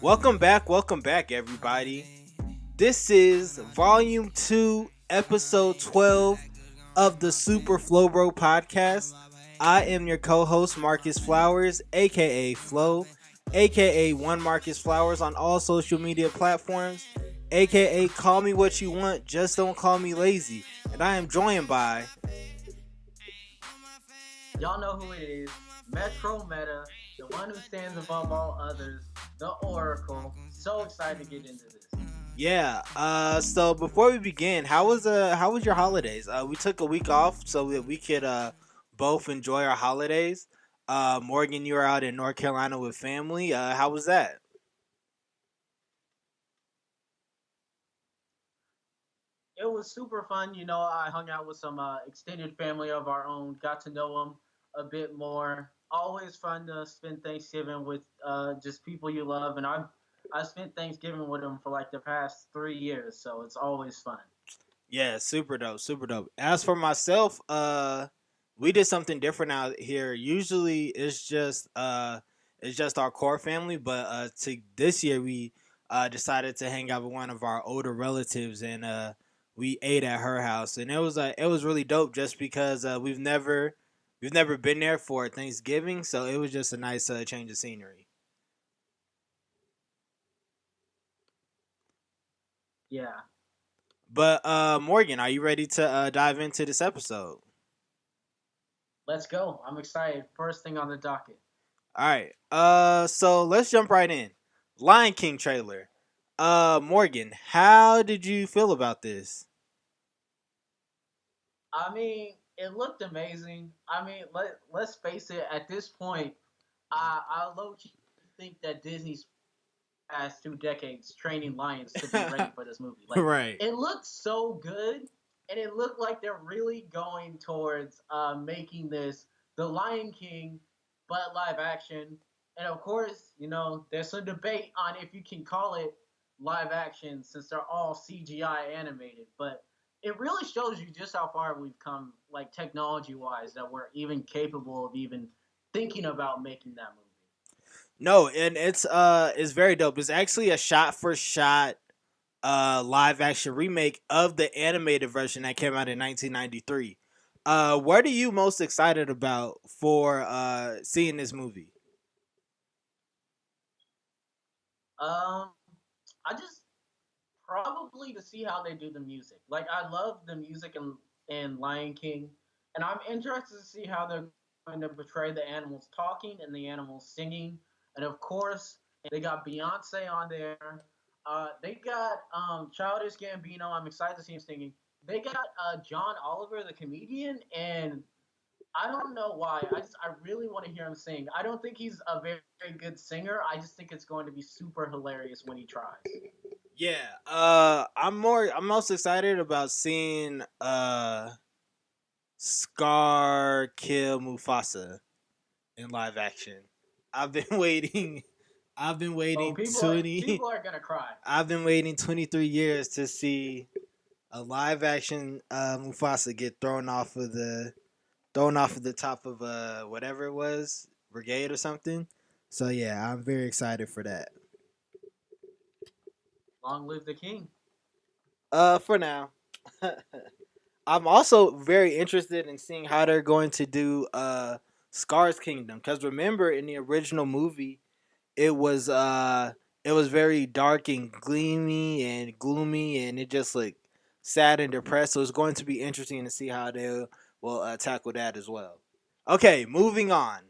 Welcome back, everybody. This is Volume 2, Episode 12 of the Super Flow Bro podcast. I am your co-host, Marcus Flowers, aka Flo, aka One Marcus Flowers on all social media platforms, aka Call Me What You Want, just don't call me lazy. And I am joined by... Y'all know who it is. Metro Meta, the one who stands above all others, the Oracle. So excited to get into this. Yeah. So before we begin, how was your holidays? We took a week off so that we could both enjoy our holidays. Morgan, you were out in North Carolina with family. How was that? It was super fun. I hung out with some extended family of our own, got to know them a bit more. Always fun to spend Thanksgiving with just people you love, and I spent Thanksgiving with them for like the past 3 years, so it's always fun. Yeah, super dope, super dope. As for myself, we did something different out here. Usually it's just our core family, but to this year we decided to hang out with one of our older relatives, and we ate at her house, and it was really dope just because we've never been there for Thanksgiving, so it was just a nice change of scenery. Yeah, But Morgan, are you ready to dive into this episode? let's go. I'm excited. First thing on the docket. All right. So let's jump right in. Lion King trailer. Morgan, how did you feel about this? I mean, it looked amazing. I mean, let's face it. At this point, I low key think that Disney's past 2 decades training lions to be ready for this movie. Like, Right. it looked so good, and it looked like they're really going towards making this the Lion King, but live action. And of course, there's some debate on if you can call it live action since they're all CGI animated, but it really shows you just how far we've come, like technology wise, that we're even capable of even thinking about making that movie. No, and it's very dope. It's actually a shot for shot live action remake of the animated version that came out in 1993. What are you most excited about for seeing this movie? Um, I just probably to see how they do the music. Like I love the music in Lion King, and I'm interested to see how they're going to portray the animals talking and the animals singing. And of course, they got Beyonce on there. They got Childish Gambino. I'm excited to see him singing. They got John Oliver, the comedian, and I don't know why. I really want to hear him sing. I don't think he's a very, very good singer. I just think it's going to be super hilarious when he tries. Yeah, I'm most excited about seeing Scar kill Mufasa in live action. I've been waiting. I've been Oh, waiting people are 20. people are gonna cry. I've been waiting 23 years to see a live action Mufasa get thrown off of the top of whatever it was, brigade or something. So yeah, I'm very excited for that. Long live the king. For now. I'm also very interested in seeing how they're going to do Scar's Kingdom, because remember in the original movie it was it was very dark and gleamy and gloomy, and it just looked sad and depressed. So it's going to be interesting to see how they will tackle that as well. Okay, moving on.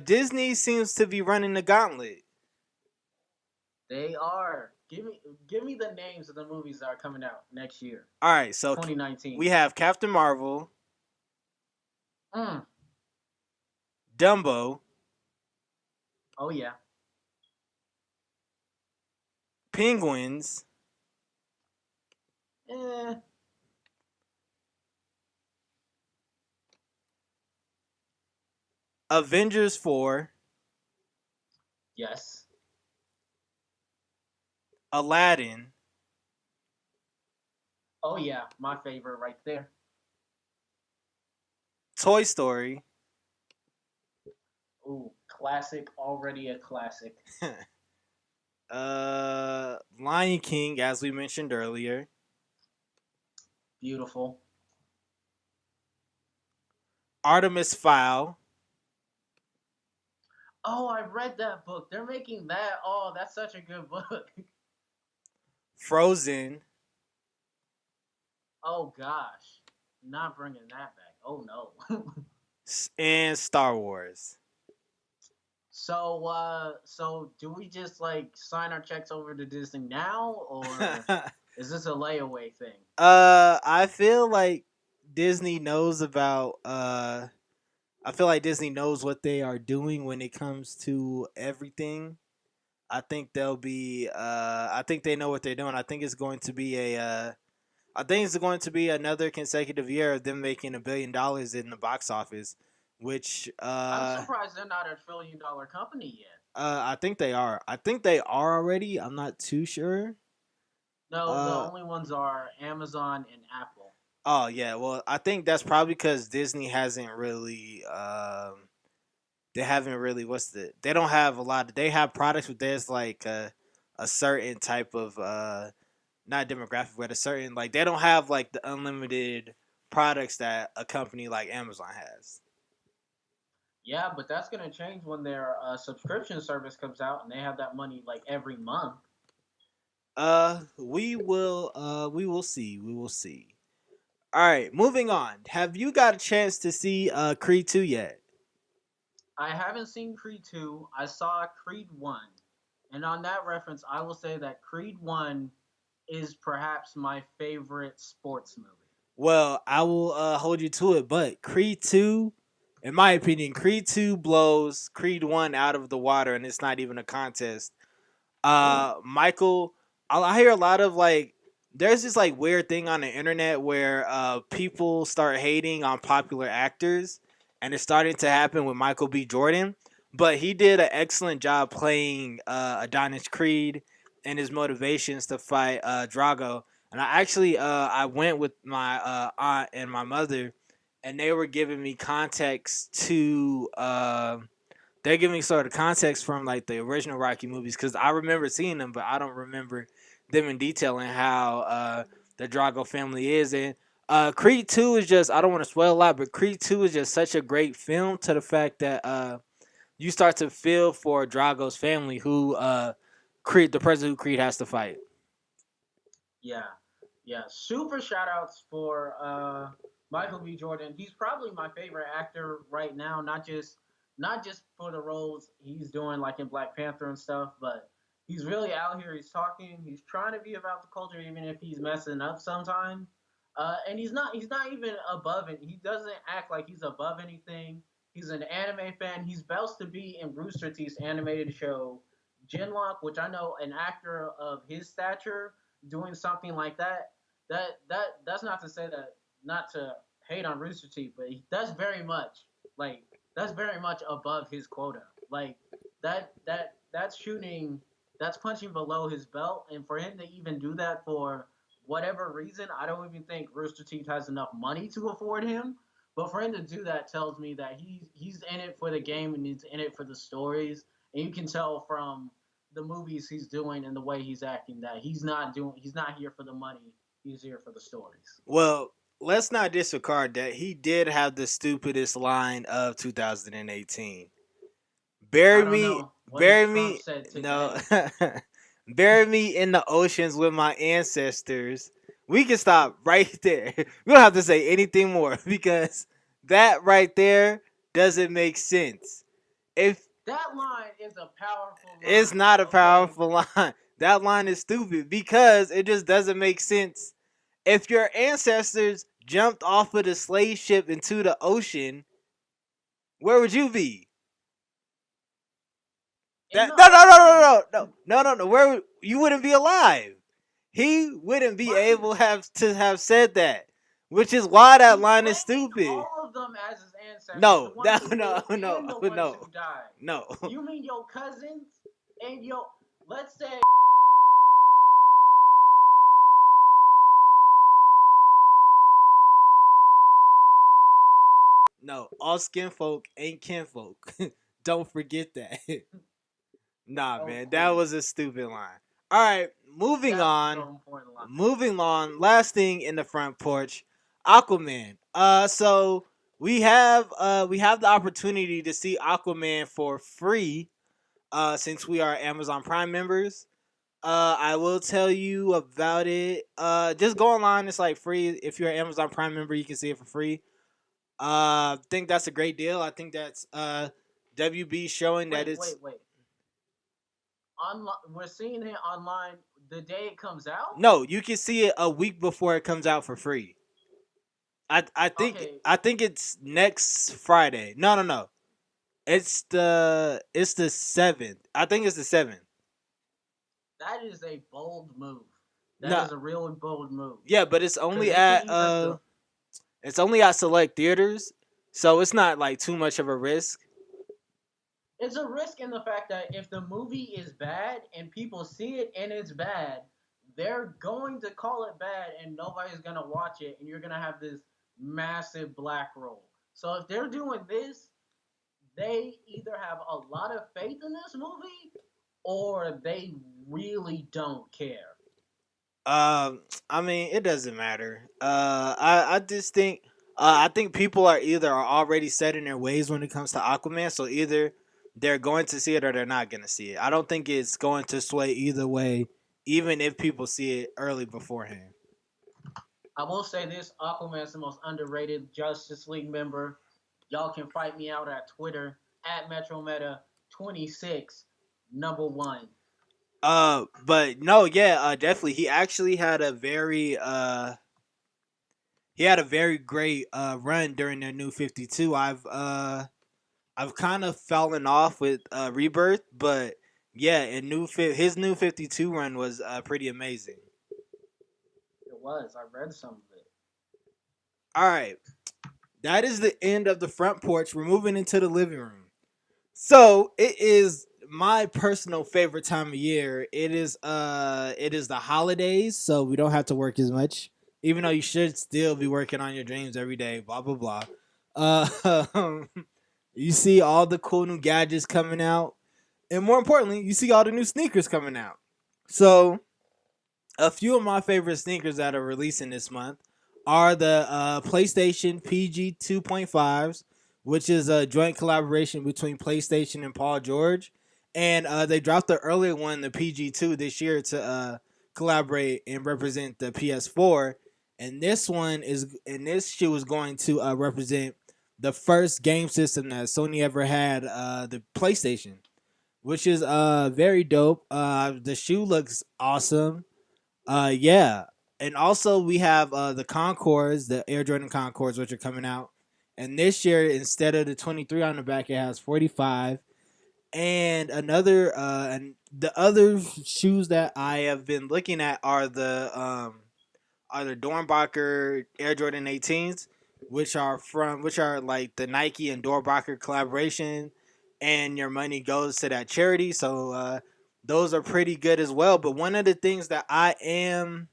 Disney seems to be running the gauntlet. They are. Give me the names of the movies that are coming out next year, All right, so 2019. we have Captain Marvel, Mm. Dumbo, Oh yeah. Penguins, Eh. Avengers 4, Yes. Aladdin, Oh yeah, my favorite right there. Toy Story, Ooh, classic, already a classic. Lion King, as we mentioned earlier, Beautiful. Artemis Fowl, Oh, I read that book. They're making that. Oh, that's such a good book. Frozen, Oh gosh, not bringing that back. Oh no. and Star Wars. So do we just like sign our checks over to Disney now, or is this a layaway thing? I feel like Disney knows about I feel like Disney knows what they are doing when it comes to everything. I think they'll be I think they know what they're doing. I think it's going to be another consecutive year of them making $1 billion in the box office, which I'm surprised they're not a $1 trillion company yet. I think they are. I think they are already. I'm not too sure. No, the Uh only ones are Amazon and Apple. oh yeah, well I think that's probably because Disney hasn't really they haven't really they don't have a lot of, they have products but there's like a certain type of not demographic but a certain, like they don't have like the unlimited products that a company like Amazon has. Yeah, but that's gonna change when their subscription service comes out and they have that money like every month. We will see. We will see. All right, moving on. Have you got a chance to see Creed 2 yet? I haven't seen Creed 2. I saw Creed 1. And on that reference, I will say that Creed 1 is perhaps my favorite sports movie. Well, I will hold you to it, but Creed 2, in my opinion, Creed 2 blows Creed 1 out of the water and it's not even a contest. Michael, I hear a lot of like there's this like weird thing on the internet where people start hating on popular actors, and it's starting to happen with Michael B. Jordan. But he did an excellent job playing Adonis Creed and his motivations to fight Drago. And I went with my aunt and my mother, and they were giving me context to they're giving sort of context from like the original Rocky movies because I remember seeing them, but I don't remember them in detail and how the Drago family is. And Creed 2 is just, I don't want to spoil a lot, but Creed 2 is just such a great film to the fact that you start to feel for Drago's family who Creed, the person who Creed has to fight. Yeah. Yeah. Super shout outs for Michael B. Jordan. He's probably my favorite actor right now, not just for the roles he's doing like in Black Panther and stuff, but he's really out here, he's talking, he's trying to be about the culture even if he's messing up sometimes. And he's not even above it. He doesn't act like he's above anything. He's an anime fan. He's supposed to be in Rooster Teeth's animated show Genlock, which I know an actor of his stature doing something like that. That's not to say that, not to hate on Rooster Teeth, but that's very much like that's very much above his quota. Like that's shooting, that's punching below his belt, and for him to even do that for whatever reason, I don't even think Rooster Teeth has enough money to afford him. But for him to do that tells me that he's in it for the game and he's in it for the stories, and you can tell from the movies he's doing and the way he's acting that he's not here for the money. He's here for the stories. Well, let's not disregard that he did have the stupidest line of 2018. I Bury don't me, know what has bury Trump me. said No, today. bury me in the oceans with my ancestors. We can stop right there. We don't have to say anything more because that right there doesn't make sense. If That line is a powerful it's line. not a Okay, powerful line, that line is stupid because it just doesn't make sense. If your ancestors jumped off of the slave ship into the ocean, where would you be? in That the no no no ocean, no no no no no. You wouldn't be alive. He wouldn't be what? able have said that, which is why that He's line is claiming stupid. all of them as his ancestors, the No ones no who no lived no and the ones no who died. no. You mean your cousins and your, let's say No, all skin folk ain't kinfolk. Don't forget that. Nah, Of man, that was course. a stupid line. All right, moving That's a on. so important line. Moving on. Last thing in the front porch, Aquaman. So we have the opportunity to see Aquaman for free. Since we are Amazon Prime members. I will tell you about it. Just go online. It's like free. If you're an Amazon Prime member, you can see it for free. I think that's a great deal. I think that's WB showing that Wait, it's wait, wait. Online, we're seeing it online the day it comes out. no. You can see it a week before it comes out for free. I think Okay, I think it's next Friday. No, no, no. It's the 7th. I think it's the 7th. that is a bold move. That No, is a really bold move yeah, but it's because only they can at either it's only at select theaters, so it's not like too much of a risk. it's a risk in the fact that if the movie is bad and people see it and it's bad, they're going to call it bad and nobody's gonna watch it, and you're gonna have this massive black roll. So if they're doing this, they either have a lot of faith in this movie or they really don't care. I mean, it doesn't matter. I just think I think people are either are already set in their ways when it comes to Aquaman, so either they're going to see it or they're not going to see it. I don't think it's going to sway either way, even if people see it early beforehand. I will say this: Aquaman's the most underrated Justice League member. Y'all can fight me out at Twitter at MetroMeta26 number one. But no, yeah, definitely. He had a very great run during their new 52. I've kind of fallen off with Rebirth, but yeah, his new 52 run was pretty amazing. It was. I read some of it. All right, that is the end of the front porch. We're moving into the living room. So it is my personal favorite time of year. It is the holidays, so we don't have to work as much. Even though you should still be working on your dreams every day, blah blah blah. Uh, you see all the cool new gadgets coming out, and more importantly, you see all the new sneakers coming out. So a few of my favorite sneakers that are releasing this month are the PlayStation PG 2.5s, which is a joint collaboration between PlayStation and Paul George. And they dropped the earlier one, the PG2, this year to collaborate and represent the PS4. And this shoe is going to represent the first game system that Sony ever had, the PlayStation, which is very dope. The shoe looks awesome. Yeah, and also we have the Concords, the Air Jordan Concords, which are coming out. And this year, instead of the 23 on the back, it has 45. And and the other shoes that I have been looking at are the Dornbacher Air Jordan 18s, which are like the Nike and Dornbacher collaboration, and your money goes to that charity. So those are pretty good as well. But one of the things that I am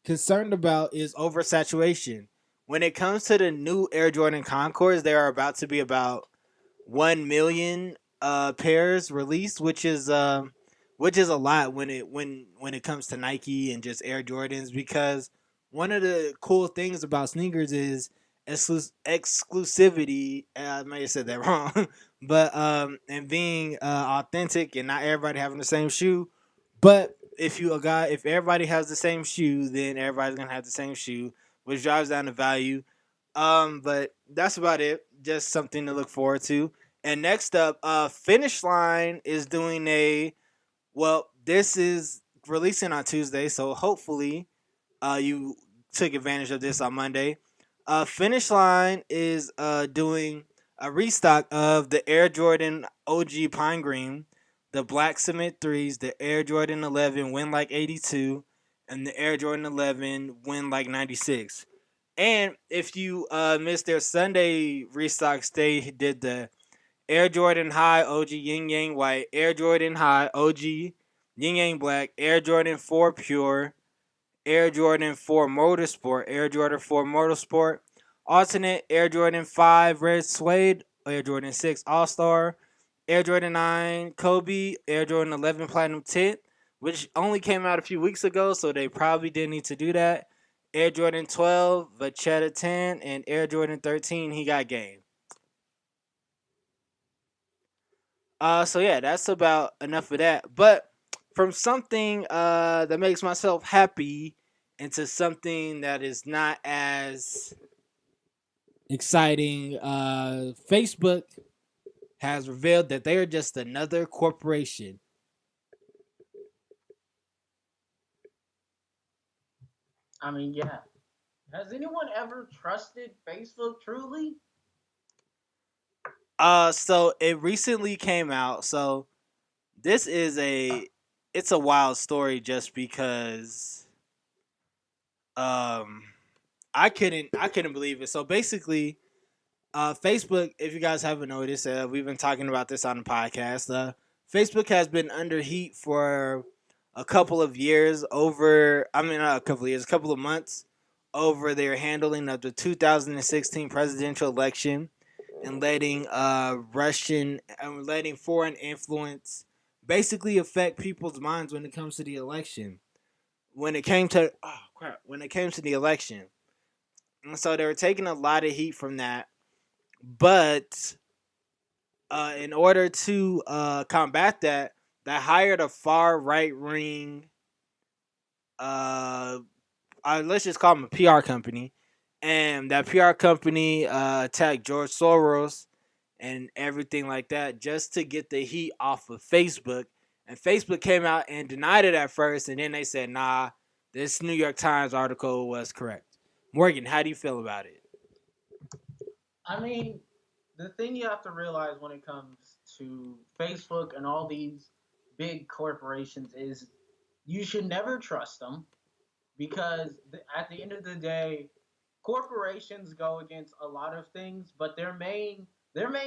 concerned about is oversaturation. When it comes to the new Air Jordan Concords, there are about to be about 1 million pairs released, which is a lot when it comes to Nike and just Air Jordans, because one of the cool things about sneakers is exclusivity. I may have said that wrong, but and being authentic and not everybody having the same shoe. But if everybody has the same shoe, then everybody's gonna have the same shoe, which drives down the value. But that's about it. Just something to look forward to. And next up, Finishline is doing this is releasing on Tuesday, so hopefully you took advantage of this on Monday. Finishline is doing a restock of the Air Jordan OG Pine Green, the Black Cement 3s, the Air Jordan 11 Win Like 82, and the Air Jordan 11 Win Like 96. And if you missed their Sunday restocks, they did the Air Jordan High OG Yin Yang White, Air Jordan High OG Yin Yang Black, Air Jordan 4 Pure, Air Jordan 4 Motorsport, Air Jordan 4 Motorsport, Alternate Air Jordan 5 Red Suede, Air Jordan 6 All Star, Air Jordan 9 Kobe, Air Jordan 11 Platinum Tint, which only came out a few weeks ago, so they probably didn't need to do that. Air Jordan 12 Vachetta 10, and Air Jordan 13 He Got Game. So yeah, that's about enough of that. But from something that makes myself happy into something that is not as exciting, Facebook has revealed that they are just another corporation. I mean, yeah. Has anyone ever trusted Facebook truly? So it recently came out. So this is it's a wild story just because um I couldn't believe it. So basically, Facebook, if you guys haven't noticed, we've been talking about this on the podcast. Facebook has been under heat for a couple of years over, I mean, not a couple of years, a couple of months over their handling of the 2016 presidential election and letting foreign influence basically affect people's minds when it comes to the election. When it came to the election. And so they were taking a lot of heat from that, but in order to combat that, they hired a far right wing, uh, let's just call them a PR company, and that PR company attacked George Soros and everything like that just to get the heat off of Facebook. And Facebook came out and denied it at first, and then they said, "Nah, this New York Times article was correct." Morgan, how do you feel about it? I mean, the thing you have to realize when it comes to Facebook and all these big corporations is you should never trust them because at the end of the day, corporations go against a lot of things, but their main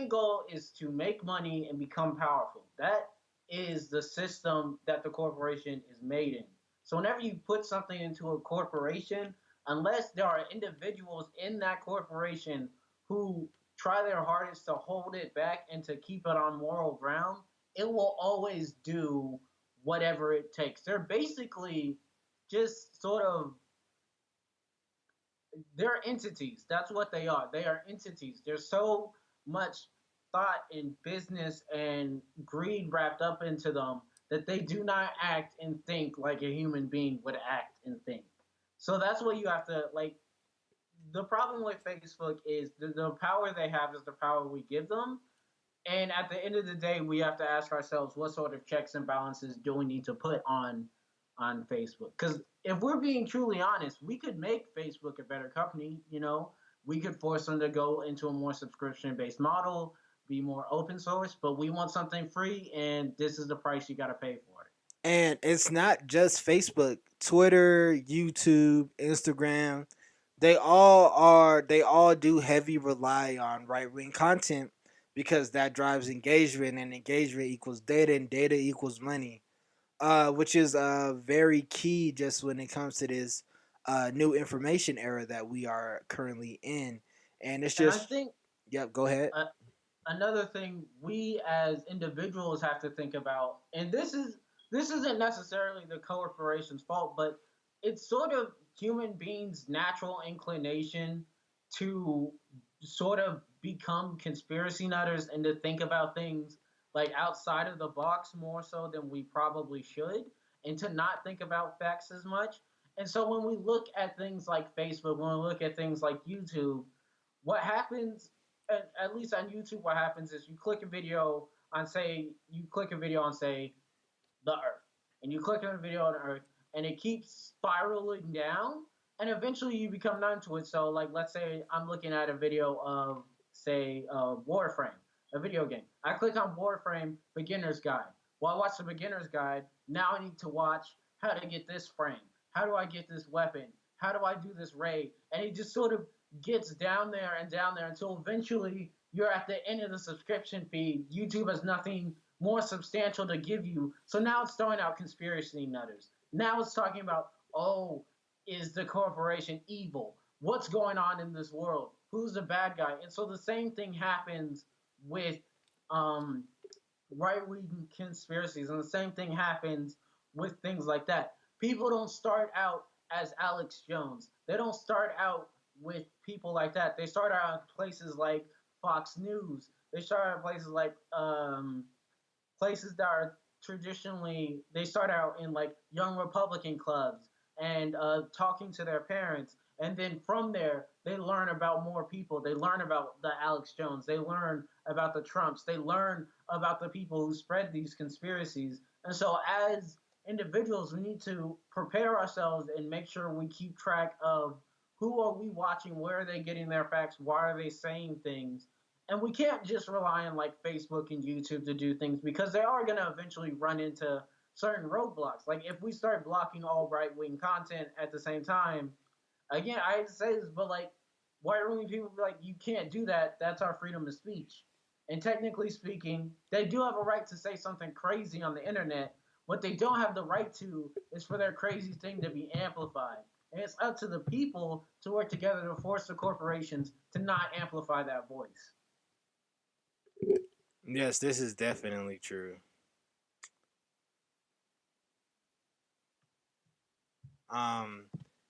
goal is to make money and become powerful. That is the system that the corporation is made in. So whenever you put something into a corporation, unless there are individuals in that corporation who try their hardest to hold it back and to keep it on moral ground, it will always do whatever it takes. They're basically just sort of they're entities. That's what they are. They are entities. There's so much thought and business and greed wrapped up into them that they do not act and think like a human being would act and think. So that's what you have to like. The problem with Facebook is the power they have is the power we give them. And at the end of the day, we have to ask ourselves what sort of checks and balances do we need to put on Facebook? Because if we're being truly honest, we could make Facebook a better company. We could force them to go into a more subscription based model, be more open source, but we want something free, and this is the price you got to pay for it. And it's not just Facebook, Twitter, YouTube, Instagram. They all do heavy rely on right wing content because that drives engagement, and engagement equals data, and data equals money. Which is very key just when it comes to this new information era that we are currently in. And it's And I just, think yep, go ahead. uh, another thing we as individuals have to think about, and this isn't necessarily the corporation's fault, but it's sort of human beings' natural inclination to sort of become conspiracy nutters and to think about things like outside of the box more so than we probably should, and to not think about facts as much. And so when we look at things like Facebook, when we look at things like YouTube, what happens at least on YouTube, what happens is you click a video on say the Earth, and you click on a video on Earth, and it keeps spiraling down, and eventually you become numb to it. So, like, let's say I'm looking at a video of say Warframe, a video game. I click on Warframe Beginner's Guide. Well, I watch the Beginner's Guide. Now I need to watch how to get this frame. How do I get this weapon? How do I do this raid? And it just sort of gets down there and down there until eventually you're at the end of the subscription fee. YouTube has nothing more substantial to give you. So now it's throwing out conspiracy nutters. Now it's talking about, oh, is the corporation evil? What's going on in this world? who's the bad guy. And so the same thing happens with um, right wing conspiracies, and the same thing happens with things like that. People don't start out as Alex Jones. They don't start out with people like that. They start out at places like Fox News. They start out at places like places that are traditionally, they start out in like young Republican clubs and talking to their parents, and then from there they learn about more people. They learn about the Alex Jones. They learn about the Trumps. They learn about the people who spread these conspiracies. And so as individuals, we need to prepare ourselves and make sure we keep track of who are we watching, where are they getting their facts, why are they saying things, and we can't just rely on like Facebook and YouTube to do things, because they are going to eventually run into certain roadblocks. Like if we start blocking all right wing content at the same time, again, I hate to say this, but like white wing people be like, you can't do that. That's our freedom of speech. And technically speaking, they do have a right to say something crazy on the internet. What they don't have the right to is for their crazy thing to be amplified. And it's up to the people to work together to force the corporations to not amplify that voice. Yes, this is definitely true. Um,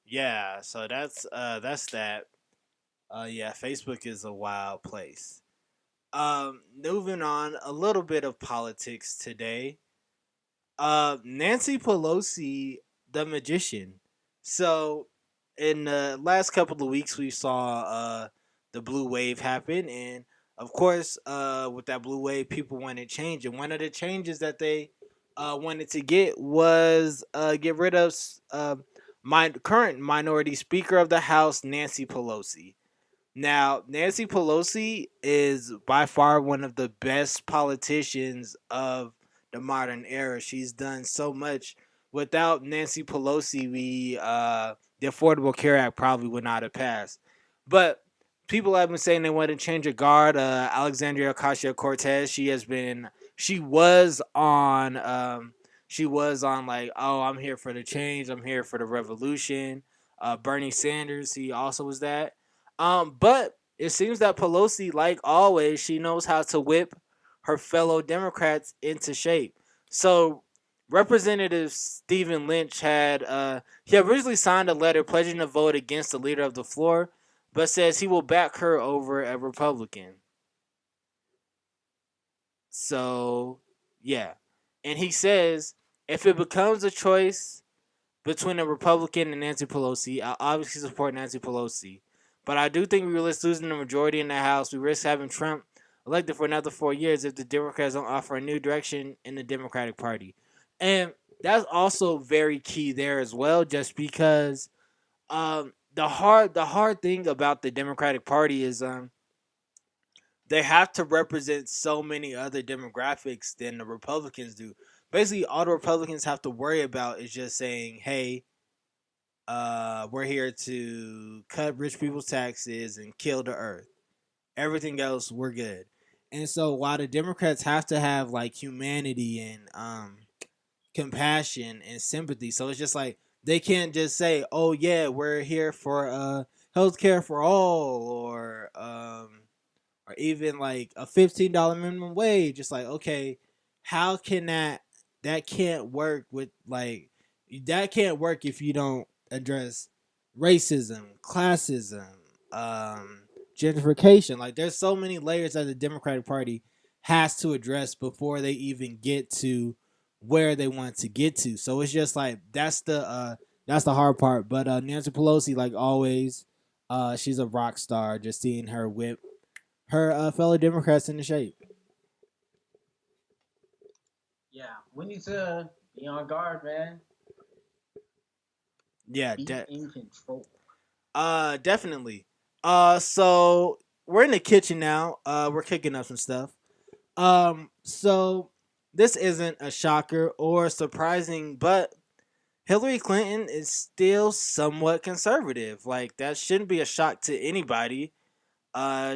yeah, so that's that. Yeah, Facebook is a wild place. Moving on, a little bit of politics today. Nancy Pelosi, the magician. So, in the last couple of weeks, we saw the blue wave happen, and of course, with that blue wave, people wanted change, and one of the changes that they wanted to get rid of my current minority Speaker of the House, Nancy Pelosi. Now, Nancy Pelosi is by far one of the best politicians of the modern era. She's done so much. Without Nancy Pelosi, the Affordable Care Act probably would not have passed. But people have been saying they want to change a guard. Alexandria Ocasio Cortez, she was on like, oh, I'm here for the change. I'm here for the revolution. Bernie Sanders, he also was that. But it seems that Pelosi, like always, she knows how to whip her fellow Democrats into shape. So Representative Stephen Lynch he originally signed a letter pledging to vote against the leader of the floor, but says he will back her over a Republican. So yeah. And he says if it becomes a choice between a Republican and Nancy Pelosi, I obviously support Nancy Pelosi. But I do think we risk losing the majority in the House. We risk having Trump elected for another 4 years if the Democrats don't offer a new direction in the Democratic Party. And that's also very key there as well, just because the hard thing about the Democratic Party is they have to represent so many other demographics than the Republicans do. Basically, all the Republicans have to worry about is just saying, "Hey, we're here to cut rich people's taxes and kill the earth. Everything else, we're good." And so, while the Democrats have to have like humanity and compassion and sympathy, so it's just like they can't just say, "Oh yeah, we're here for healthcare for all," or even like a $15 minimum wage. Just like, okay, how can that can't work with like that can't work if you don't address racism, classism, gentrification. Like there's so many layers that the Democratic Party has to address before they even get to where they want to get to. So it's just like that's the hard part. But Nancy Pelosi, like always, she's a rock star. Just seeing her whip her fellow Democrats into shape. Yeah, we need to be on guard, man. Yeah, Be in control. definitely. So we're in the kitchen now. We're cooking up some stuff. So this isn't a shocker or surprising, but Hillary Clinton is still somewhat conservative. Like that shouldn't be a shock to anybody.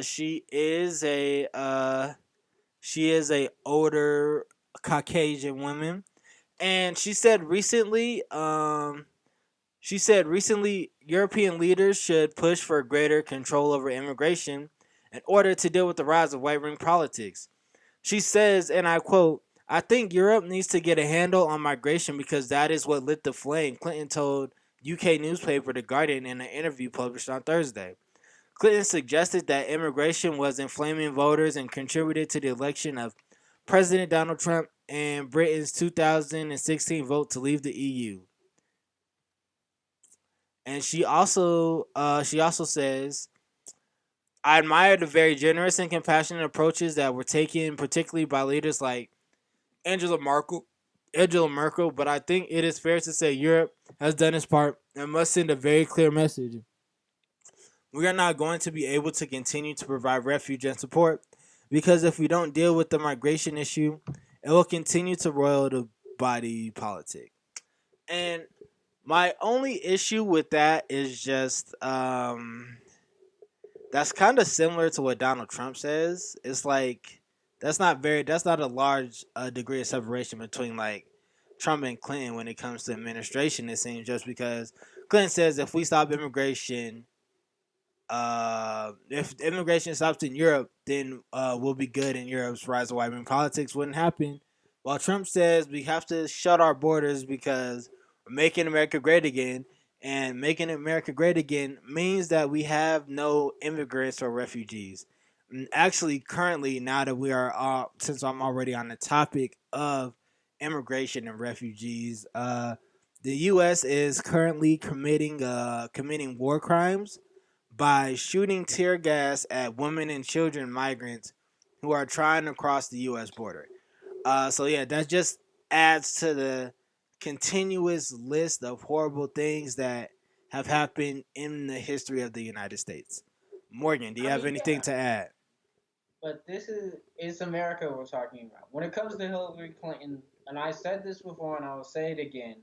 She is a older Caucasian woman, and she said recently, She said recently European leaders should push for greater control over immigration in order to deal with the rise of right wing politics. She says, and I quote, I think Europe needs to get a handle on migration because that is what lit the flame, Clinton told UK newspaper The Guardian in an interview published on Thursday. Clinton suggested that immigration was inflaming voters and contributed to the election of President Donald Trump and Britain's 2016 vote to leave the EU. And she also says, I admire the very generous and compassionate approaches that were taken, particularly by leaders like Angela Merkel. Angela Merkel, but I think it is fair to say Europe has done its part and must send a very clear message. We are not going to be able to continue to provide refuge and support because if we don't deal with the migration issue, it will continue to roil the body politic. And my only issue with that is just that's kind of similar to what Donald Trump says. It's like that's not a large degree of separation between like Trump and Clinton when it comes to administration. It seems just because Clinton says if we stop immigration, if immigration stops in Europe, then we'll be good and Europe's rise of white man politics wouldn't happen. While Trump says we have to shut our borders because we're making America great again, and making America great again means that we have no immigrants or refugees. And actually, currently, now that we are, since I'm already on the topic of immigration and refugees, the U.S. is currently committing war crimes by shooting tear gas at women and children migrants who are trying to cross the U.S. border. So yeah, that just adds to the continuous list of horrible things that have happened in the history of the United States. Morgan, do you I have mean, anything yeah, to add? but this is it's America we're talking about. When it comes to Hillary Clinton, and I said this before and I will say it again,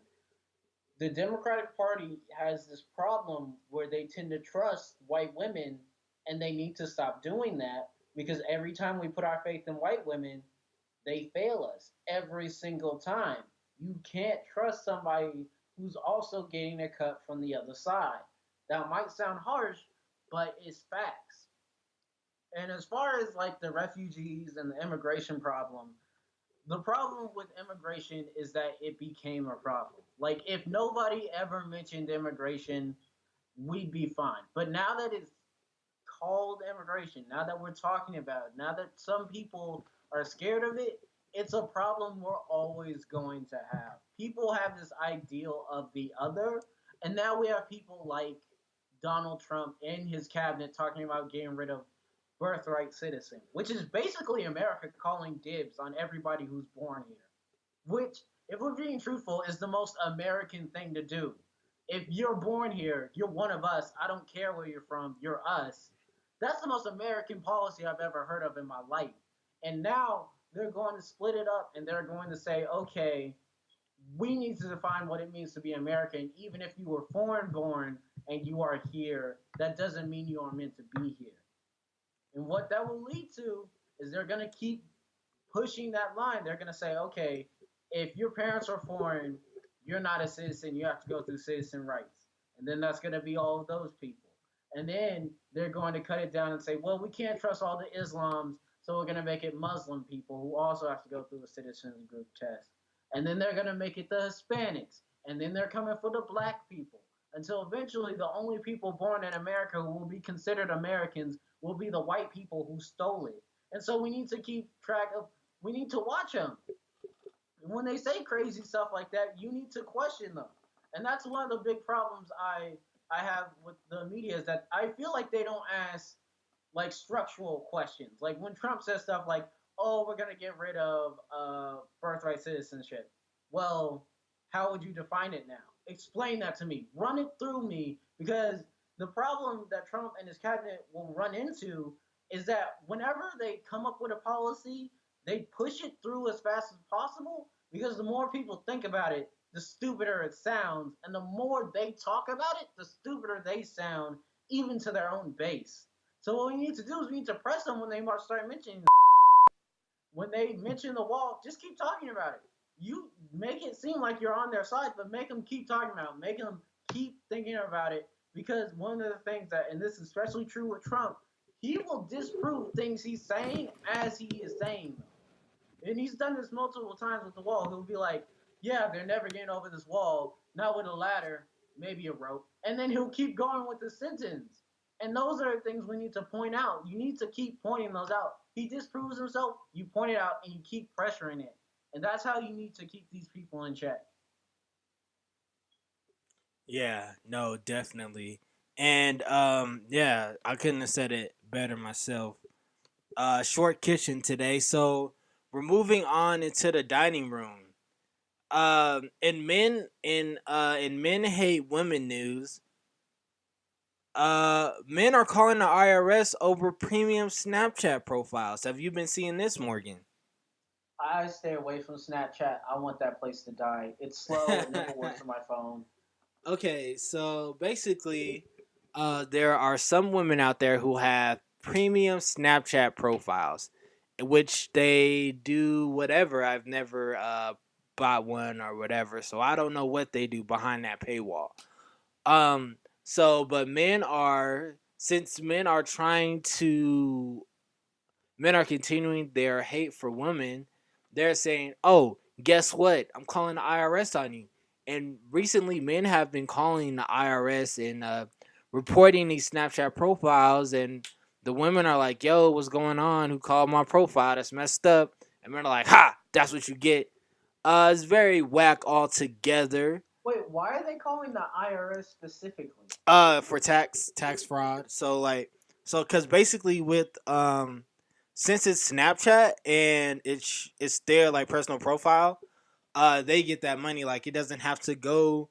the Democratic Party has this problem where they tend to trust white women, and they need to stop doing that because every time we put our faith in white women, they fail us every single time. You can't trust somebody who's also getting a cut from the other side. That might sound harsh, but it's facts. And as far as like the refugees and the immigration problem, the problem with immigration is that it became a problem. Like if nobody ever mentioned immigration, we'd be fine. But now that it's called immigration, now that we're talking about it, now that some people are scared of it, it's a problem we're always going to have. People have this ideal of the other, and now we have people like Donald Trump and his cabinet talking about getting rid of birthright citizen, which is basically America calling dibs on everybody who's born here. Which, if we're being truthful, is the most American thing to do. If you're born here, you're one of us. I don't care where you're from, you're us. That's the most American policy I've ever heard of in my life. And now they're going to split it up and they're going to say, okay, we need to define what it means to be American. Even if you were foreign born and you are here, that doesn't mean you are meant to be here. And what that will lead to is they're going to keep pushing that line. They're going to say, okay, if your parents are foreign, you're not a citizen. You have to go through citizen rights. And then that's going to be all of those people. And then they're going to cut it down and say, well, we can't trust all the Islams, so we're going to make it Muslim people who also have to go through a citizens group test. And then they're going to make it the Hispanics. And then they're coming for the black people. Until eventually, the only people born in America who will be considered Americans will be the white people who stole it. And so we need to keep track of, we need to watch them. When they say crazy stuff like that, you need to question them. And that's one of the big problems I have with the media is that I feel like they don't ask like structural questions. Like when Trump says stuff like, "Oh, we're gonna get rid of birthright citizenship." Well, how would you define it now? Explain that to me. Run it through me because the problem that Trump and his cabinet will run into is that whenever they come up with a policy, they push it through as fast as possible because the more people think about it, the stupider it sounds, and the more they talk about it, the stupider they sound, even to their own base. So what we need to do is we need to press them when they start mentioning. When they mention the wall, just keep talking about it. You make it seem like you're on their side, but make them keep talking about it. Make them keep thinking about it because one of the things that, and this is especially true with Trump, he will disprove things he's saying as he is saying them. And he's done this multiple times with the wall. He'll be like, yeah, they're never getting over this wall, not with a ladder, maybe a rope. And then he'll keep going with the sentence. And those are the things we need to point out. You need to keep pointing those out. He disproves himself, you point it out, and you keep pressuring it. And that's how you need to keep these people in check. Yeah, no, definitely. And yeah, I couldn't have said it better myself. Short kitchen today, so we're moving on into the dining room. In men hate women news, men are calling the IRS over premium Snapchat profiles. Have you been seeing this, Morgan? I stay away from Snapchat. I want that place to die. It's slow. It never works on my phone. Okay, so basically, there are some women out there who have premium Snapchat profiles, in which they do whatever. I've never bought one or whatever, so I don't know what they do behind that paywall. But men are trying to men are continuing their hate for women. They're saying, "Oh, guess what? I'm calling the IRS on you." And recently, men have been calling the IRS and reporting these Snapchat profiles. And the women are like, "Yo, what's going on? Who called my profile? That's messed up." And men are like, "Ha! That's what you get." It's very whack altogether. Wait, why are they calling the IRS specifically? For tax fraud. So because basically with since it's Snapchat and it's their like personal profile, they get that money. Like it doesn't have to go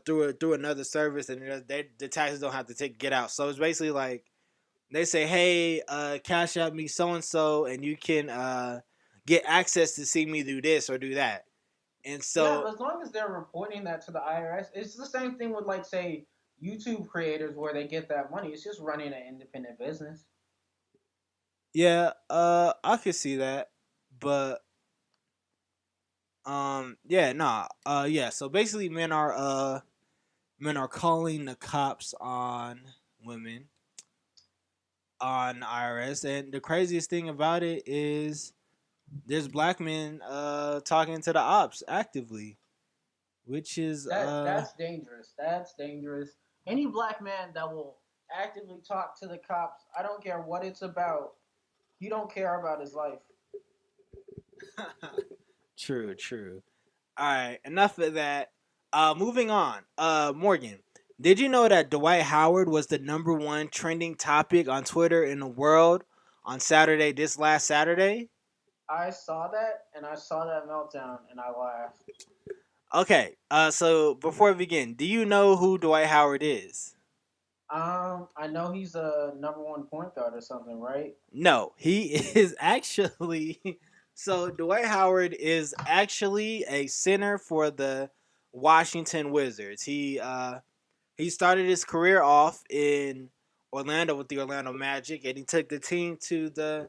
through another service, and the taxes don't have to get out. So it's basically like they say, hey, cash out me so and so, and you can get access to see me do this or do that. And Yeah, so but as long as they're reporting that to the IRS, it's the same thing with like say YouTube creators where they get that money. It's just running an independent business. yeah, I could see that, but yeah, nah, yeah. So basically, men are calling the cops on women on IRS, and the craziest thing about it is there's black men talking to the ops actively, which is That's dangerous. That's dangerous. Any black man that will actively talk to the cops, I don't care what it's about. You don't care about his life. true, true. All right, enough of that. Moving on. Morgan, did you know that Dwight Howard was the number one trending topic on Twitter in the world on Saturday, this last Saturday? I saw that and I saw that meltdown and I laughed. Okay, so before we begin, do you know who Dwight Howard is? I know he's a number one point guard or something, right? No, he is actually. So Dwight Howard is actually a center for the Washington Wizards. He started his career off in Orlando with the Orlando Magic, and he took the team to the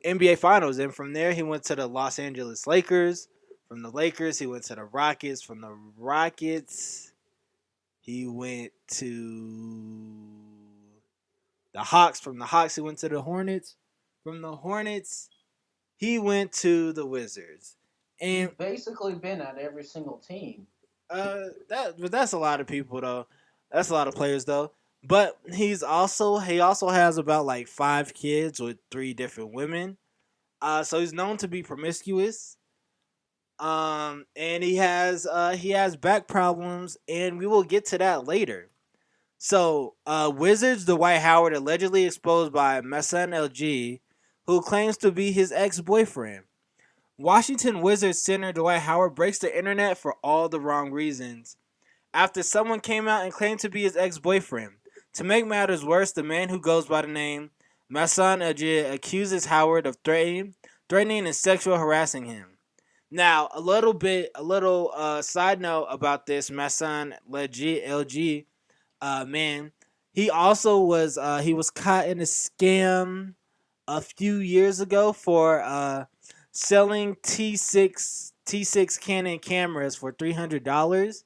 NBA Finals. And from there, he went to the Los Angeles Lakers. From the Lakers, he went to the Rockets. From the Rockets, he went to the Hawks. From the Hawks, he went to the Hornets. From the Hornets, he went to the Wizards. He's And basically been at every single team. that's a lot of people though. That's a lot of players though. But he also has about like 5 kids with 3 different women. So he's known to be promiscuous. And he has back problems, and we will get to that later. So, Wizards Dwight Howard allegedly exposed by Masan LG, who claims to be his ex-boyfriend. Washington Wizards center Dwight Howard breaks the internet for all the wrong reasons after someone came out and claimed to be his ex-boyfriend. To make matters worse, the man who goes by the name Masan LG accuses Howard of threatening and sexual harassing him. Now, a little side note about this Masan LG man. He was caught in a scam a few years ago for selling T6 Canon cameras for $300,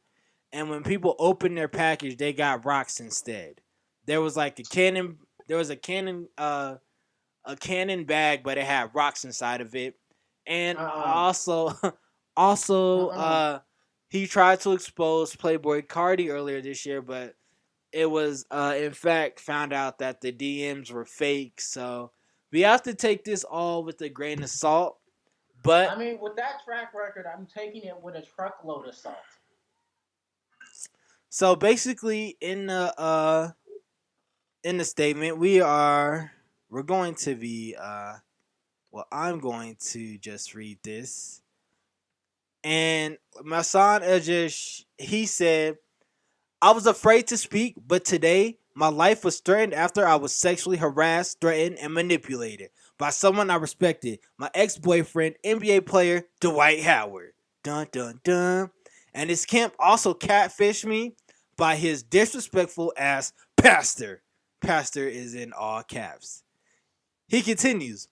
and when people opened their package, they got rocks instead. There was like a cannon. There was a cannon bag, but it had rocks inside of it. And Uh also, also, uh he tried to expose Playboy Cardi earlier this year, but it was in fact found out that the DMs were fake. So we have to take this all with a grain of salt. But I mean, with that track record, I'm taking it with a truckload of salt. so basically, in the statement, we're going to be well, I'm going to just read this. And Masan Ejish, he said, I was afraid to speak, but today my life was threatened after I was sexually harassed, threatened, and manipulated by someone I respected, my ex-boyfriend, NBA player Dwight Howard. Dun dun dun. And his camp also catfished me by his disrespectful ass pastor. Pastor is in all caps. He continues,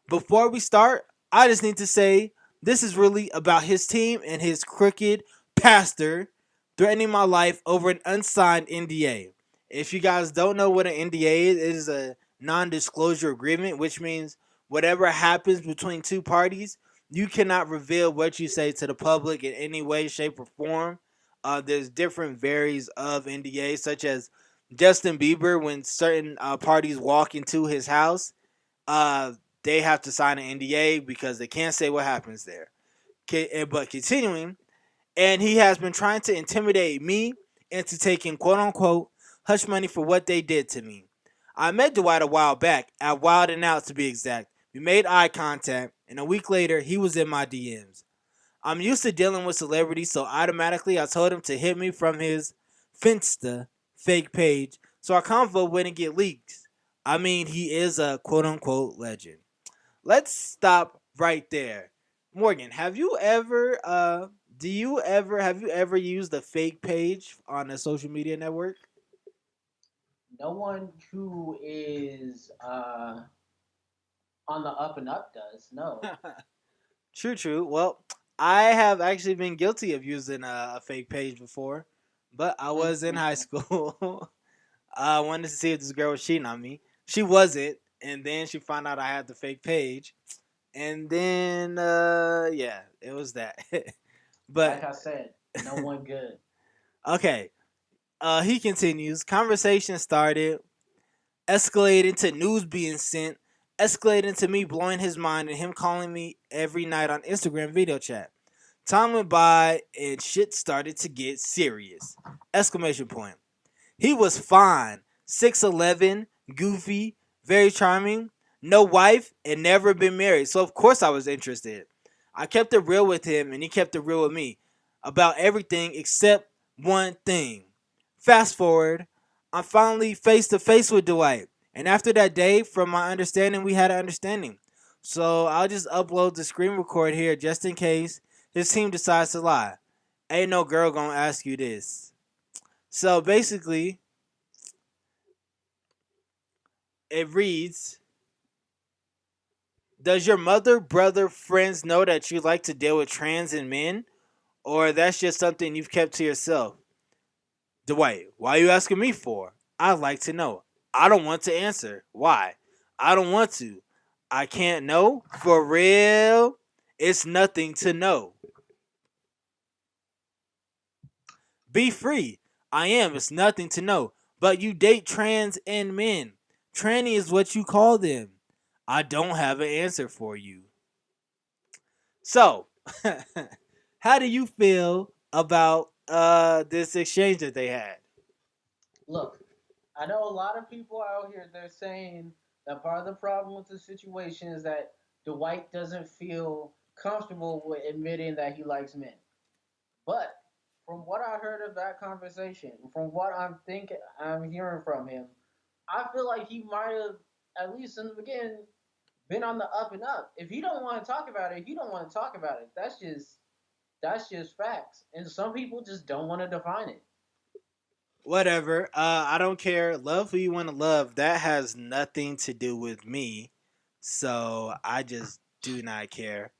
before we start, I just need to say this is really about his team and his crooked pastor threatening my life over an unsigned NDA. If you guys don't know what an NDA is, it is a non disclosure agreement, which means whatever happens between two parties, you cannot reveal what you say to the public in any way, shape, or form. There's different varies of NDAs, such as Justin Bieber, when certain parties walk into his house, uh, they have to sign an NDA because they can't say what happens there. Okay, but continuing, and he has been trying to intimidate me into taking quote unquote hush money for what they did to me. I met Dwight a while back, at Wild and Out to be exact. We made eye contact, and a week later, he was in my DMs. I'm used to dealing with celebrities, so automatically I told him to hit me from his Finsta fake page so our convo wouldn't get leaked. I mean, he is a quote unquote legend. Let's stop right there. Morgan, have you ever used a fake page on a social media network? No one who is on the up and up does. No. True, true. Well, I have actually been guilty of using a fake page before, but I was in high school. I wanted to see if this girl was cheating on me. She wasn't, and then she found out I had the fake page, and then yeah, it was that. Like But I said, no one good. okay, he continues. Conversation started, escalated to news being sent, escalated to me blowing his mind and him calling me every night on Instagram video chat. Time went by and shit started to get serious. Exclamation point. He was fine. 6'11", goofy, very charming, no wife, and never been married. So of course I was interested. I kept it real with him and he kept it real with me about everything except one thing. Fast forward, I'm finally face to face with Dwight. And after that day, from my understanding, we had an understanding. So I'll just upload the screen record here just in case his team decides to lie. Ain't no girl gonna ask you this. So basically, it reads, does your mother, brother, friends know that you like to deal with trans and men? Or that's just something you've kept to yourself? Dwight, why are you asking me for? I'd like to know. I don't want to answer. Why? I don't want to. I can't know? For real? It's nothing to know. Be free. I am. It's nothing to know. But you date trans and men. Tranny is what you call them. I don't have an answer for you. So, how do you feel about this exchange that they had? Look, I know a lot of people out here, they're saying that part of the problem with the situation is that Dwight doesn't feel comfortable with admitting that he likes men. But from what I heard of that conversation, from what I'm hearing from him, I feel like he might have, at least in the beginning, been on the up and up. If he don't want to talk about it, he don't want to talk about it. That's just facts. And some people just don't want to define it. Whatever. I don't care. Love who you want to love. That has nothing to do with me. So I just do not care.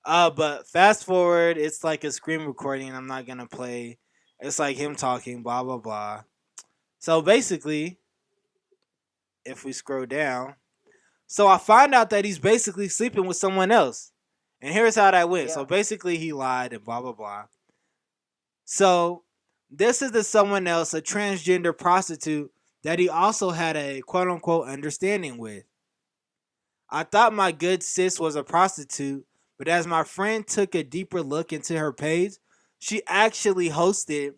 But fast forward, it's like a screen recording. I'm not gonna play It's like him talking, blah blah blah. So basically, if we scroll down, so I find out that he's basically sleeping with someone else. And here's how that went. So Yeah. basically, he lied and blah blah blah. So this is the someone else, a transgender prostitute that he also had a quote unquote understanding with. I thought my good sis was a prostitute, but as my friend took a deeper look into her page, she actually hosted,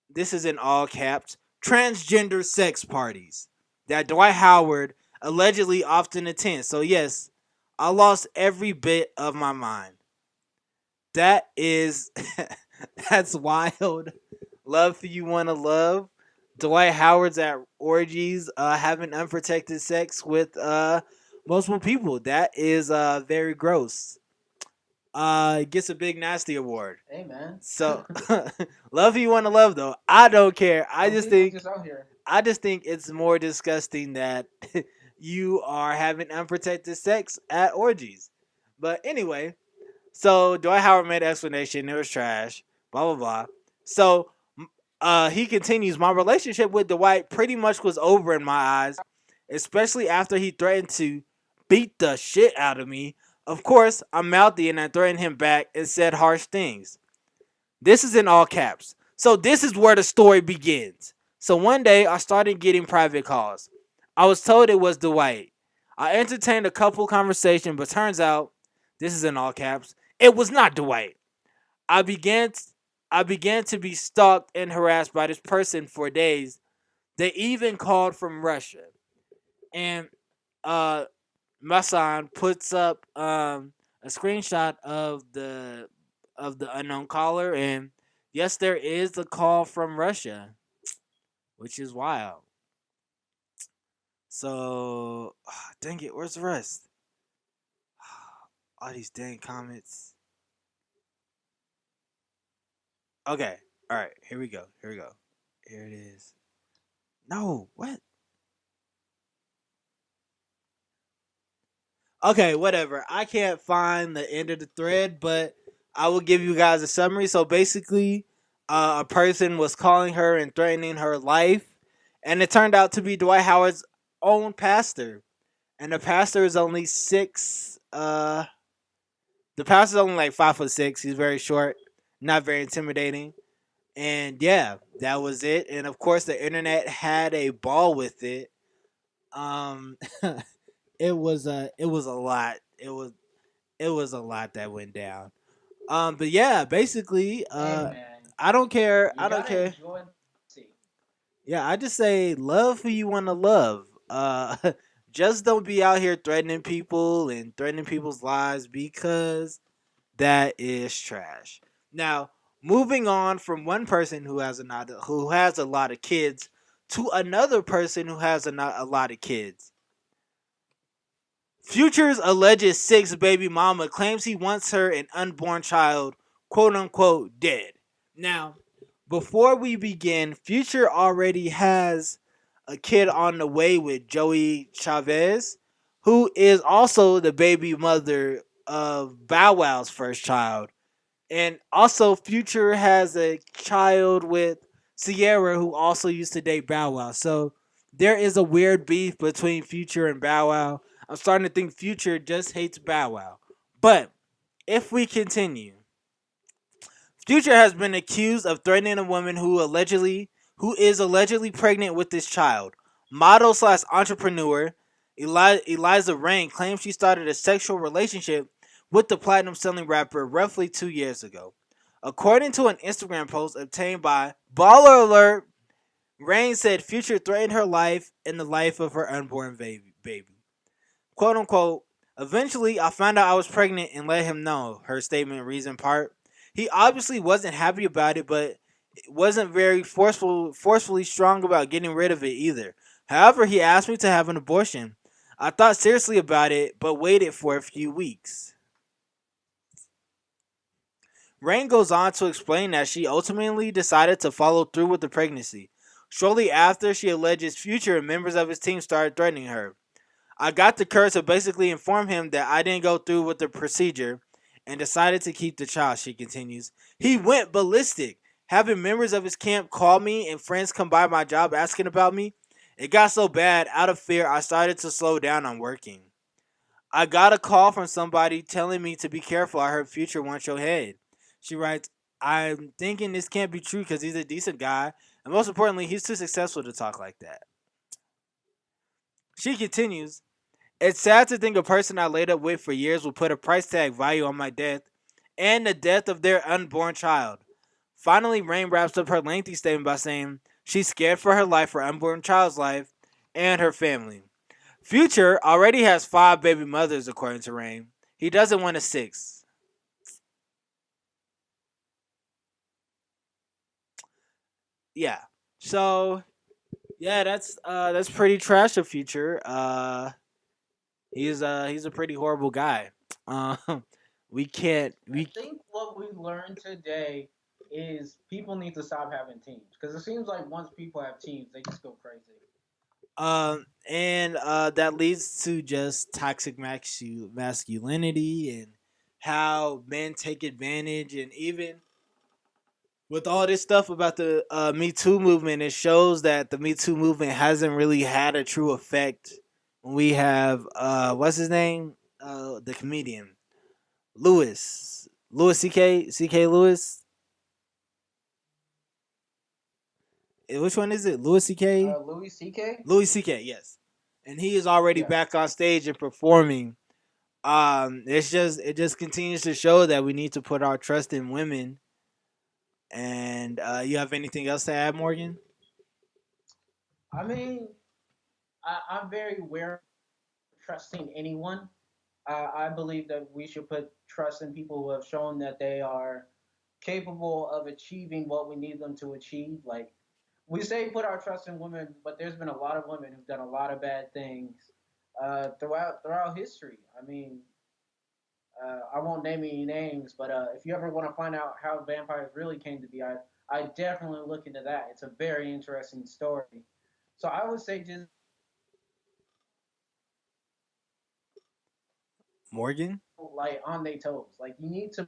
this is in all caps, transgender sex parties that Dwight Howard allegedly often attends. So, yes, I lost every bit of my mind. That is, that's wild. Love for you, wanna love. Dwight Howard's at orgies, having unprotected sex with multiple people. That is very gross. Gets a big nasty award. Hey man. So, love who you want to love though. I don't care. Some people just out here. I just think it's more disgusting that you are having unprotected sex at orgies. But anyway, so Dwight Howard made an explanation. It was trash. Blah blah blah. So he continues. My relationship with Dwight pretty much was over in my eyes, especially after he threatened to beat the shit out of me. Of course, I'm mouthy and I threatened him back and said harsh things. This is in all caps. So this is where the story begins. So one day I started getting private calls. I was told it was Dwight. I entertained a couple conversations, but turns out, this is in all caps, it was not Dwight. I began I began to be stalked and harassed by this person for days. They even called from Russia. And uh Masan puts up a screenshot of the unknown caller, and yes, there is a call from Russia, which is wild. So, dang it, where's the rest? All these dang comments. Okay, all right, here we go. Here we go. Here it is. No, what? Okay, whatever. I can't find the end of the thread, but I will give you guys a summary. So basically, a person was calling her and threatening her life, and it turned out to be Dwight Howard's own pastor. And the pastor is only six. The pastor's only like 5'6". He's very short, not very intimidating. And yeah, that was it. And of course, the internet had a ball with it. Um, it was a lot. It was a lot that went down. But yeah, basically, Hey man. I don't care. You I don't gotta care. enjoy. See. Yeah, I just say love who you want to love. Just don't be out here threatening people and threatening people's lives because that is trash. Now, moving on from one person who has a lot of kids to another person who has a lot of kids. Future's alleged sixth baby mama claims he wants her an unborn child, quote unquote, dead. Now, before we begin, Future already has a kid on the way with Joey Chavez, who is also the baby mother of Bow Wow's first child. And also, Future has a child with Sierra, who also used to date Bow Wow. So there is a weird beef between Future and Bow Wow. I'm starting to think Future just hates Bow Wow. But if we continue, Future has been accused of threatening a woman who is allegedly pregnant with this child. Model slash entrepreneur Eliza Rain claims she started a sexual relationship with the platinum selling rapper roughly 2 years ago. According to an Instagram post obtained by Baller Alert, Rain said Future threatened her life and the life of her unborn baby. Quote unquote, eventually I found out I was pregnant and let him know, her statement reads in part. He obviously wasn't happy about it, but wasn't very forcefully strong about getting rid of it either. However, he asked me to have an abortion. I thought seriously about it, but waited for a few weeks. Rain goes on to explain that she ultimately decided to follow through with the pregnancy. Shortly after, she alleges Future and members of his team started threatening her. I got the courage to basically inform him that I didn't go through with the procedure and decided to keep the child, she continues. He went ballistic. Having members of his camp call me and friends come by my job asking about me, it got so bad, out of fear, I started to slow down on working. I got a call from somebody telling me to be careful. I heard Future wants your head. She writes, I'm thinking this can't be true because he's a decent guy. And most importantly, he's too successful to talk like that. She continues, it's sad to think a person I laid up with for years will put a price tag value on my death and the death of their unborn child. Finally, Rain wraps up her lengthy statement by saying she's scared for her life, her unborn child's life, and her family. Future already has 5 baby mothers, according to Rain. He doesn't want a 6th. Yeah. So yeah, that's pretty trash of Future. He's a pretty horrible guy. Um, we can't I we think what we learned today is people need to stop having teams because it seems like once people have teams, they just go crazy. and that leads to just toxic masculinity and how men take advantage, and even with all this stuff about the Me Too movement, it shows that the Me Too movement hasn't really had a true effect. When we have what's his name, the comedian Louis C.K. Lewis. Which one is it? Louis C.K. Louis C.K. Louis C.K. Yes, and he is already Yes. back on stage and performing. It just continues to show that we need to put our trust in women. And you have anything else to add, Morgan? I mean, I'm very wary of trusting anyone. I believe that we should put trust in people who have shown that they are capable of achieving what we need them to achieve. Like we say, put our trust in women, but there's been a lot of women who've done a lot of bad things throughout history. I mean, I won't name any names, but if you ever want to find out how vampires really came to be, I definitely look into that. It's a very interesting story. So I would say just Morgan? like on their toes. Like you need to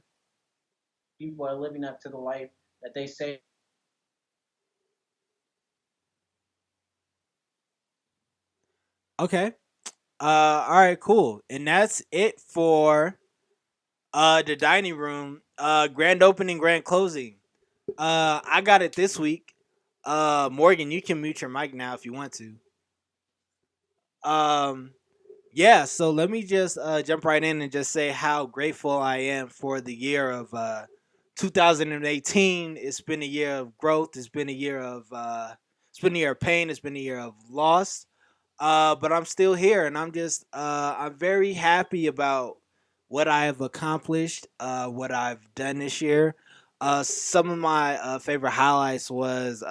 people are living up to the life that they say. Okay. All right, cool. And that's it for the dining room. Grand opening, grand closing. I got it this week. Morgan, you can mute your mic now if you want to. Um, yeah. So let me just jump right in and just say how grateful I am for the year of 2018. It's been a year of growth. It's been a year of pain. It's been a year of loss. But I'm still here, and I'm very happy about what I have accomplished, what I've done this year. Some of my favorite highlights was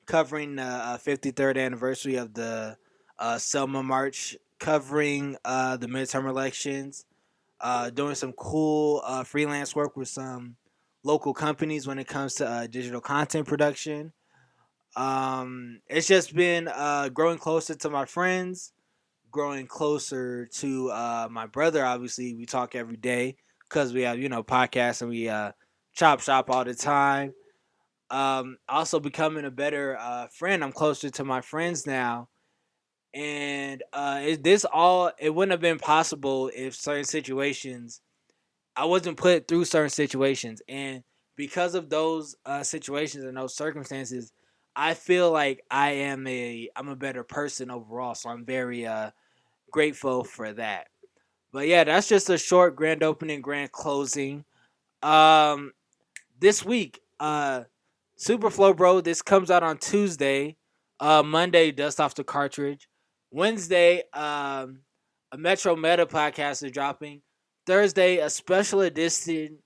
covering the 53rd anniversary of the Selma March, covering the midterm elections, doing some cool freelance work with some local companies when it comes to digital content production. It's just been growing closer to my friends, growing closer to my brother. Obviously, we talk every day because we have podcasts, and we chop shop all the time. Also becoming a better friend. I'm closer to my friends now, and it wouldn't have been possible if certain situations I wasn't put through certain situations, and because of those situations and those circumstances, I feel like I'm a better person overall. So I'm very grateful for that. But yeah, that's just a short grand opening, grand closing. Um, this week, Superflow Bro. This comes out on Tuesday. Monday, Dust Off the Cartridge. Wednesday, a Metro Meta podcast is dropping. Thursday, a special edition,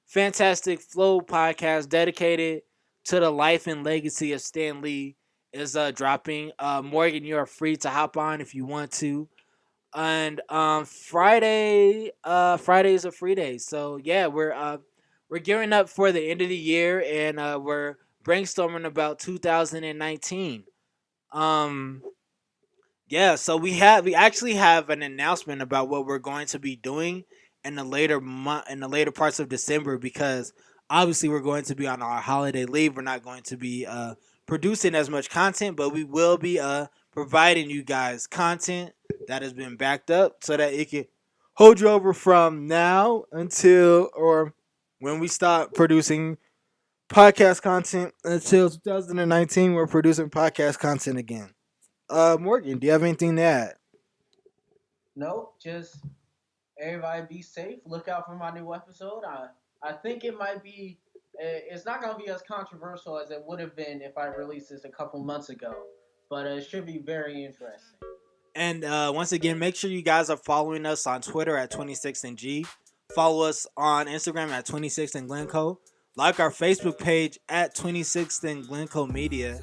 Fantastic Flow podcast dedicated to the life and legacy of Stan Lee is dropping. Morgan, you are free to hop on if you want to. And Friday is a free day. So yeah, we're gearing up for the end of the year, and we're brainstorming about 2019. Um, yeah, so we actually have an announcement about what we're going to be doing in the later parts of December, because Obviously, we're going to be on our holiday leave. We're not going to be producing as much content, but we will be providing you guys content that has been backed up so that it can hold you over from now until or when we stop producing podcast content until 2019. We're producing podcast content again. Morgan, do you have anything to add? Nope, just everybody be safe. Look out for my new episode. I think it might be. It's not gonna be as controversial as it would have been if I released this a couple months ago, but it should be very interesting. And once again, make sure you guys are following us on Twitter at 26andG. Follow us on Instagram at 26and Glencoe. Like our Facebook page at 26 and Glencoe Media.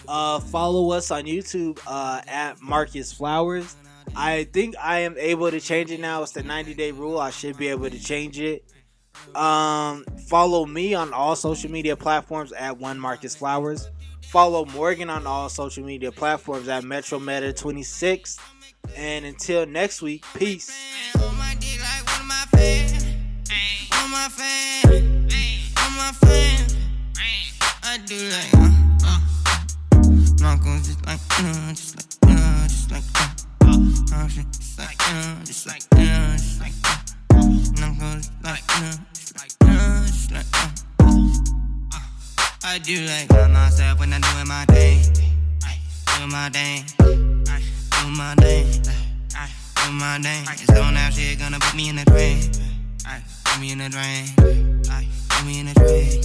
Follow us on YouTube at Marcus Flowers. I think I am able to change it now. It's the 90-day rule. I should be able to change it. Follow me on all social media platforms at one Marcus Flowers. Follow Morgan on all social media platforms at Metro Meta 26. And until next week, peace. I do like Knuckles just like just like just like just like Knuckles like just like I do like myself when I'm doing my thing, doing my thing, doing my thing, doing my thing. It's going out shit gonna put me in the drain, put me in the drain, put me in the drain,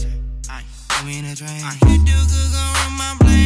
put me in the drain. You do good, gon' run my brain.